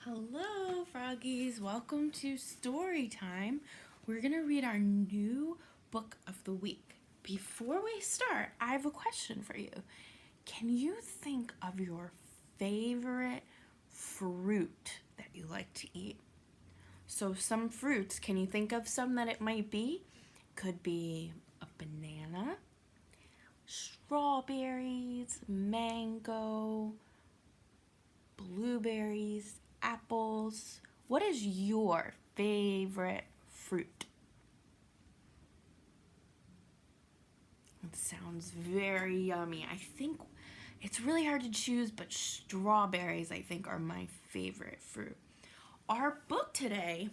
Hello, froggies. Welcome to story time. We're going to read our new book of the week. Before we start, I have a question for you. Can you think of your favorite fruit that you like to eat? So some fruits, can you think of some that it might be? Could be a banana, strawberries, mango, blueberries, apples. What is your favorite fruit? It sounds very yummy. I think it's really hard to choose, but strawberries, I think, are my favorite fruit. Our book today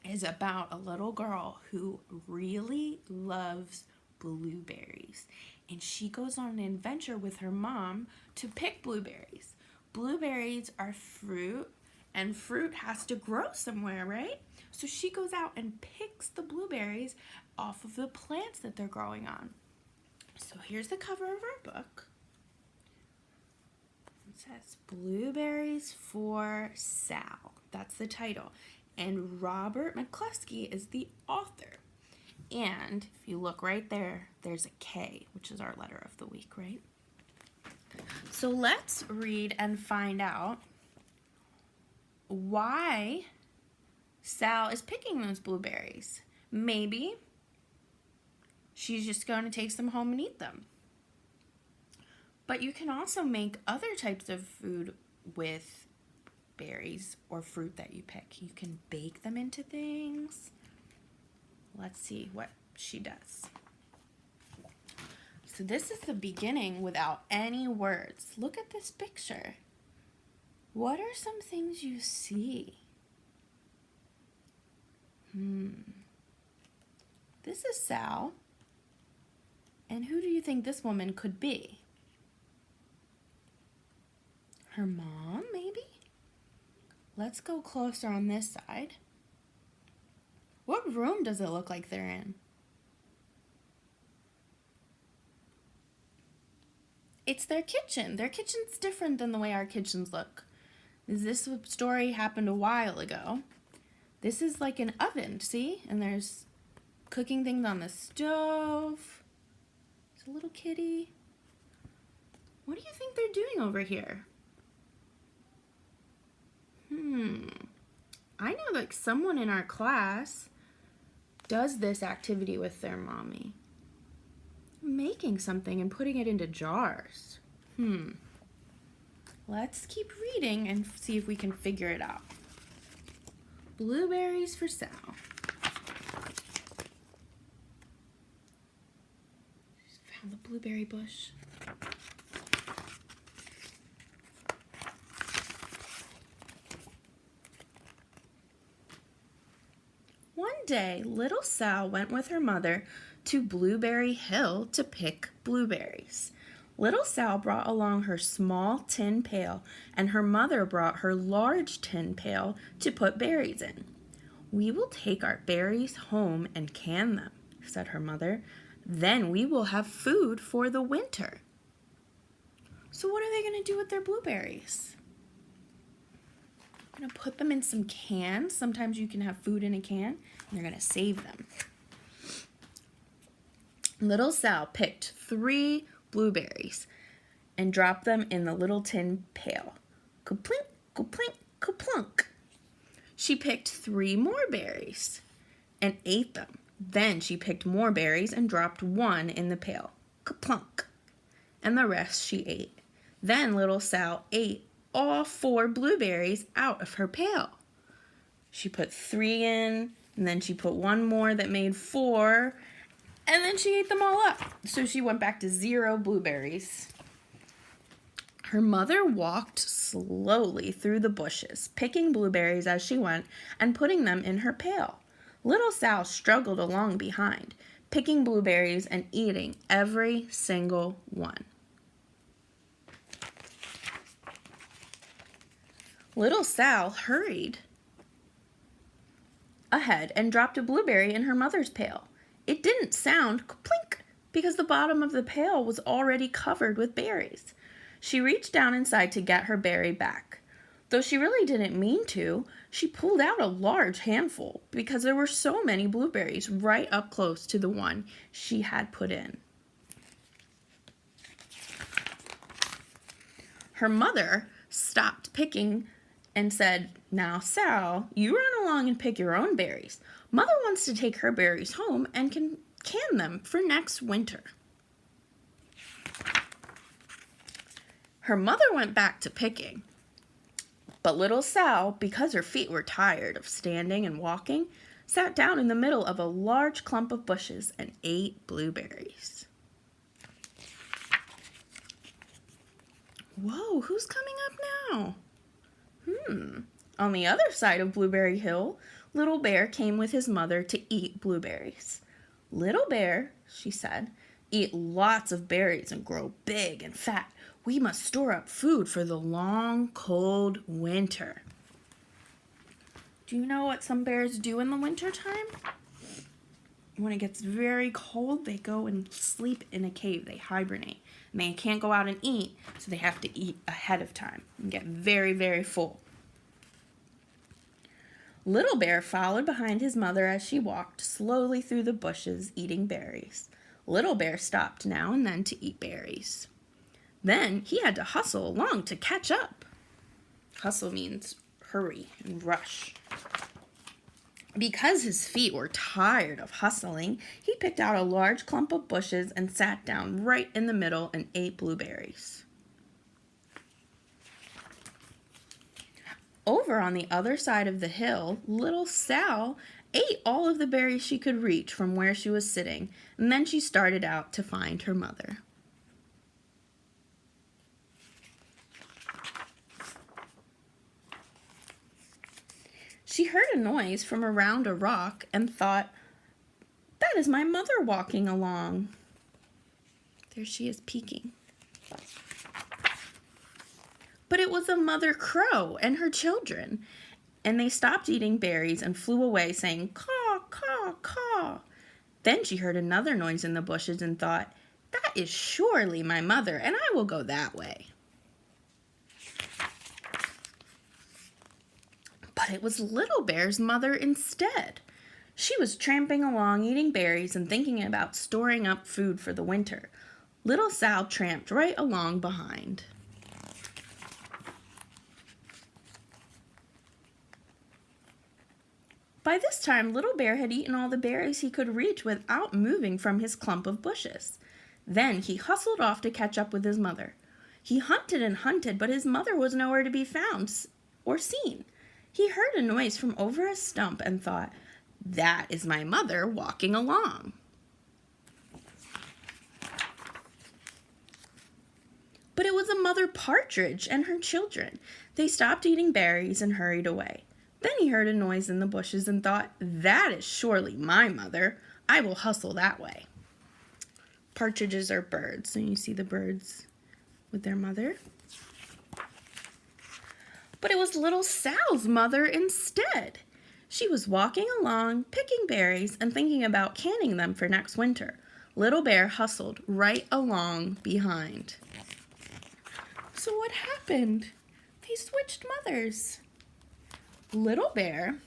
is about a little girl who really loves blueberries. And she goes on an adventure with her mom to pick blueberries. Blueberries are fruit, and fruit has to grow somewhere, right? So she goes out and picks the blueberries off of the plants that they're growing on. So here's the cover of our book. It says Blueberries for Sal. That's the title. And Robert McCloskey is the author. And if you look right there, there's a K, which is our letter of the week, right? So let's read and find out why Sal is picking those blueberries. Maybe she's just going to take some home and eat them. But you can also make other types of food with berries or fruit that you pick. You can bake them into things. Let's see what she does. So this is the beginning without any words. Look at this picture. What are some things you see? This is Sal. And who do you think this woman could be? Her mom, maybe? Let's go closer on this side. What room does it look like they're in? It's their kitchen. Their kitchen's different than the way our kitchens look. This story happened a while ago. This is like an oven, see? And there's cooking things on the stove. There's a little kitty. What do you think they're doing over here? I know that someone in our class does this activity with their mommy. Making something and putting it into jars. Let's keep reading and see if we can figure it out. Blueberries for Sal. Just found the blueberry bush. One day, little Sal went with her mother to Blueberry Hill to pick blueberries. Little Sal brought along her small tin pail, and her mother brought her large tin pail to put berries in. "We will take our berries home and can them," said her mother. "Then we will have food for the winter." So what are they going to do with their blueberries? I'm going to put them in some cans. Sometimes you can have food in a can, and they're going to save them. Little Sal picked 3 blueberries and dropped them in the little tin pail. Ka-plink, ka-plink, ka-plunk. She picked 3 more berries and ate them. Then she picked more berries and dropped 1 in the pail. Ka-plunk. And the rest she ate. Then little Sal ate all 4 blueberries out of her pail. She put 3 in, and then she put 1 more that made 4, and then she ate them all up. So she went back to 0 blueberries. Her mother walked slowly through the bushes, picking blueberries as she went and putting them in her pail. Little Sal struggled along behind, picking blueberries and eating every single one. Little Sal hurried ahead and dropped a blueberry in her mother's pail. It didn't sound plink because the bottom of the pail was already covered with berries. She reached down inside to get her berry back. Though she really didn't mean to, she pulled out a large handful because there were so many blueberries right up close to the one she had put in. Her mother stopped picking and said, "Now, Sal, you run along and pick your own berries. Mother wants to take her berries home and can them for next winter." Her mother went back to picking, but little Sal, because her feet were tired of standing and walking, sat down in the middle of a large clump of bushes and ate blueberries. Whoa, who's coming up now? On the other side of Blueberry Hill, Little Bear came with his mother to eat blueberries. "Little Bear," she said, "eat lots of berries and grow big and fat. We must store up food for the long, cold winter." Do you know what some bears do in the wintertime? When it gets very cold, they go and sleep in a cave. They hibernate. And they can't go out and eat, so they have to eat ahead of time and get very, very full. Little Bear followed behind his mother as she walked slowly through the bushes eating berries. Little Bear stopped now and then to eat berries. Then he had to hustle along to catch up. Hustle means hurry and rush. Because his feet were tired of hustling, he picked out a large clump of bushes and sat down right in the middle and ate blueberries. Over on the other side of the hill, little Sal ate all of the berries she could reach from where she was sitting, and then she started out to find her mother. She heard a noise from around a rock and thought, "That is my mother walking along." There she is peeking. But it was a mother crow and her children, and they stopped eating berries and flew away saying, "Caw, caw, caw." Then she heard another noise in the bushes and thought, "That is surely my mother, and I will go that way." But it was Little Bear's mother instead. She was tramping along eating berries and thinking about storing up food for the winter. Little Sal tramped right along behind. By this time, Little Bear had eaten all the berries he could reach without moving from his clump of bushes. Then he hustled off to catch up with his mother. He hunted and hunted, but his mother was nowhere to be found or seen. He heard a noise from over a stump and thought, "That is my mother walking along." But it was a mother partridge and her children. They stopped eating berries and hurried away. Then he heard a noise in the bushes and thought, "That is surely my mother. I will hustle that way." Partridges are birds, so you see the birds with their mother. But it was little Sal's mother instead. She was walking along, picking berries, and thinking about canning them for next winter. Little Bear hustled right along behind. So what happened? They switched mothers. Little Bear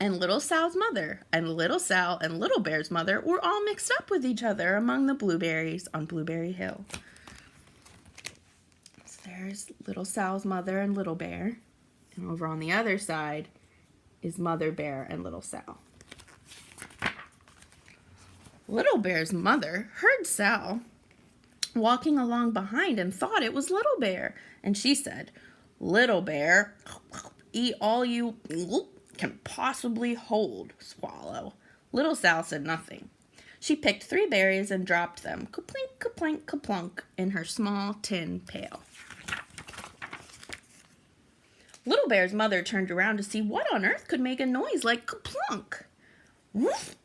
and Little Sal's mother and Little Sal and Little Bear's mother were all mixed up with each other among the blueberries on Blueberry Hill. So there's Little Sal's mother and Little Bear, and over on the other side is Mother Bear and Little Sal. Little Bear's mother heard Sal walking along behind and thought it was Little Bear, and she said, "Little Bear, eat all you can possibly hold, swallow." Little Sal said nothing. She picked 3 berries and dropped them, ka-plink, ka-plink, ka-plunk, in her small tin pail. Little Bear's mother turned around to see what on earth could make a noise like ka-plunk. "Woof!"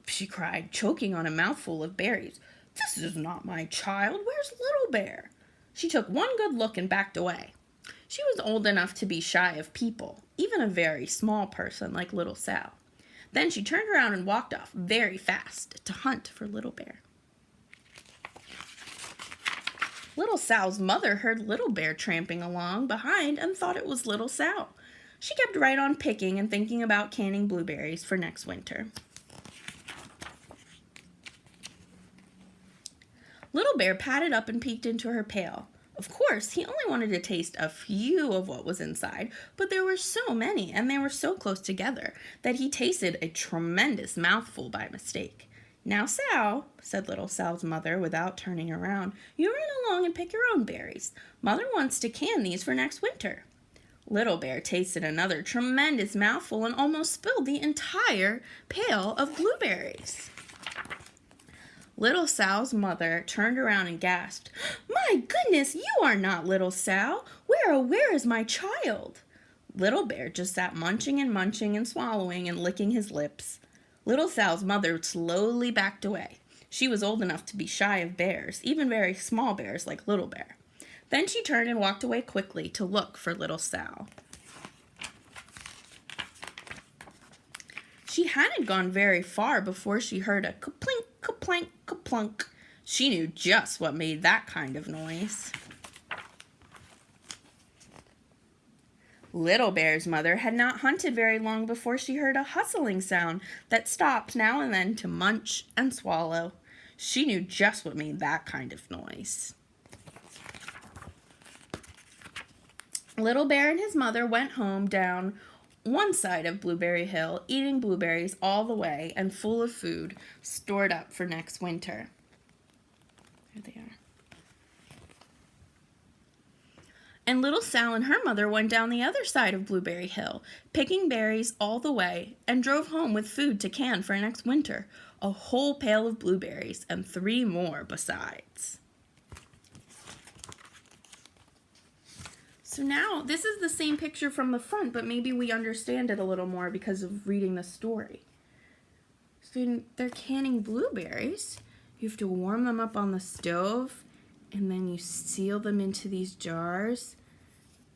she cried, choking on a mouthful of berries. "This is not my child. Where's Little Bear?" She took one good look and backed away. She was old enough to be shy of people, even a very small person like Little Sal. Then she turned around and walked off very fast to hunt for Little Bear. Little Sal's mother heard Little Bear tramping along behind and thought it was Little Sal. She kept right on picking and thinking about canning blueberries for next winter. Little Bear padded up and peeked into her pail. Of course, he only wanted to taste a few of what was inside, but there were so many and they were so close together that he tasted a tremendous mouthful by mistake. "Now, Sal," said Little Sal's mother without turning around, "you run along and pick your own berries. Mother wants to can these for next winter." Little Bear tasted another tremendous mouthful and almost spilled the entire pail of blueberries. Little Sal's mother turned around and gasped, "My goodness, you are not Little Sal. Where is my child?" Little Bear just sat munching and swallowing and licking his lips. Little Sal's mother slowly backed away. She was old enough to be shy of bears, even very small bears like Little Bear. Then she turned and walked away quickly to look for Little Sal. She hadn't gone very far before she heard a ka-plink, ka-plank, ka-plunk. She knew just what made that kind of noise. Little Bear's mother had not hunted very long before she heard a hustling sound that stopped now and then to munch and swallow. She knew just what made that kind of noise. Little Bear and his mother went home down one side of Blueberry Hill, eating blueberries all the way and full of food stored up for next winter. There they are. And Little Sal and her mother went down the other side of Blueberry Hill, picking berries all the way, and drove home with food to can for next winter, a whole pail of blueberries and 3 more besides. So now, this is the same picture from the front, but maybe we understand it a little more because of reading the story. So they're canning blueberries. You have to warm them up on the stove, and then you seal them into these jars,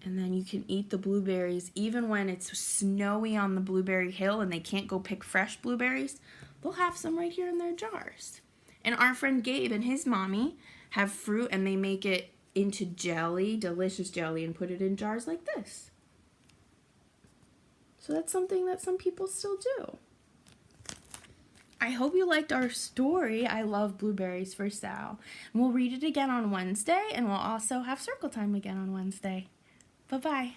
and then you can eat the blueberries even when it's snowy on the Blueberry Hill and they can't go pick fresh blueberries. They'll have some right here in their jars. And our friend Gabe and his mommy have fruit, and they make it into jelly, delicious jelly, and put it in jars like this. So that's something that some people still do. I hope you liked our story, I Love Blueberries for Sal. And we'll read it again on Wednesday, and we'll also have circle time again on Wednesday. Bye-bye.